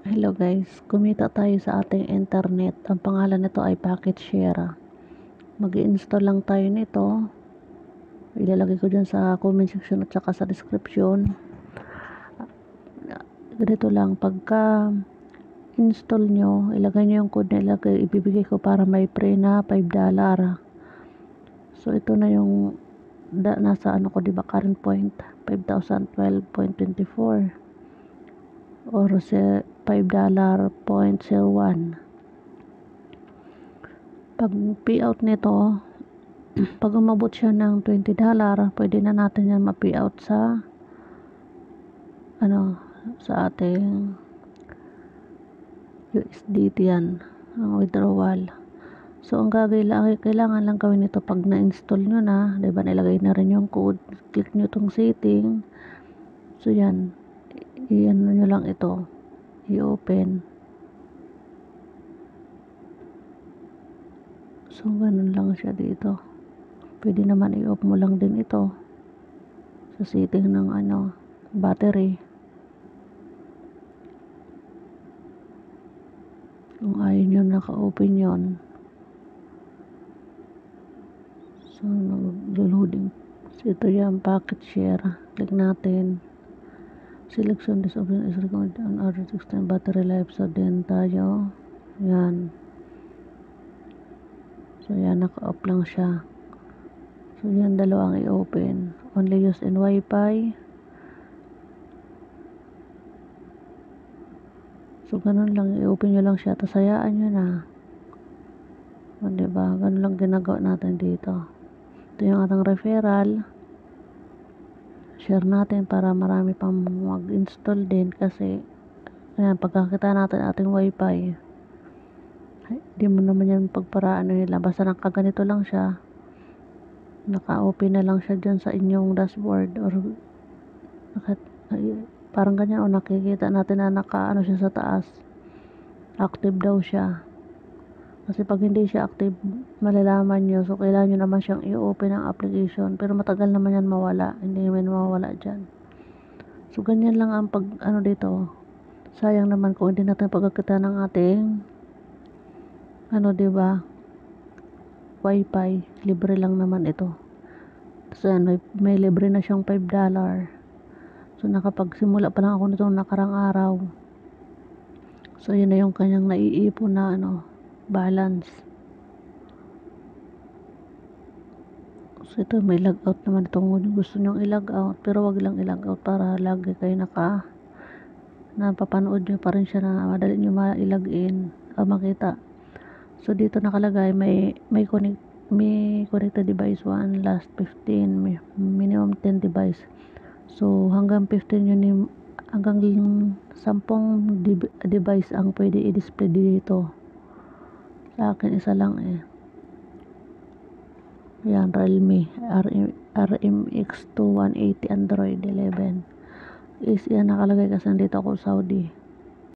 Hello guys, kumita tayo sa ating internet. Ang pangalan nito ay Packet Share. Mag-i-install lang tayo nito. Ilalagay ko dyan sa comment section at saka sa description. Ganito lang, pagka install nyo, ilagay nyo yung code na ibibigay ko para may free na $5. So ito na yung nasa ano ko, diba, current point 5,012.24 or $5.01. Pag payout nito, pag umabot siya ng $20, pwede na natin yan ma-payout sa sa ating USDT yan, ang withdrawal. So ang kailangan lang gawin nito pag na-install nyo na, diba, nilagay na rin yung code, click nyo tong setting. So yan, iyan nyo lang ito, i-open. So ganun lang siya dito. Pwede naman i-off mo lang din ito sa setting ng battery. Kung ayaw nyo naka-open yon, so nag-loading. So ito yung Packet Share. Click natin. Selection this option is recommended on order to extend battery life. So din tayo. Yan. So yan, naka-off lang siya. So yan, dalawang i-open. Only use in Wi-Fi. So ganun lang, i-open nyo lang siya, tapos hayaan nyo na. O diba, ganun lang ginagawa natin dito. Ito yung ating referral. Share natin para marami pang mag-install din, kasi ayan, pagkakita natin ating wifi, hindi mo naman yan pagparaan nila, basta nakaganito lang siya, naka-open na lang siya dyan sa inyong dashboard, or parang ganyan, o nakikita natin na naka siya sa taas, active daw siya. Kasi pag hindi siya active, malalaman nyo. So kailangan nyo naman siyang i-open ang application, pero matagal naman yan mawala, hindi naman mawala dyan. So ganyan lang ang dito. Sayang naman kung hindi natin pagkakita ng ating diba, wifi. Libre lang naman ito. So yan, may libre na siyang $5. So nakapagsimula pa lang ako nitong nakarang araw. So yun na yung kanyang naiipon na balance. So ito, may logout naman itong gusto nyong i-logout, pero wag lang i-logout para lagi kayo napapanood nyo pa rin siya, na madali nyo ma-login o makita. So dito nakalagay may connected device 1, last 15, minimum 10 device. So hanggang 15 yun, hanggang 10 device ang pwede i-display dito. Sa akin isa lang yan, Realme RMX 2180 Android 11 is yan nakalagay kasi nandito ako Saudi.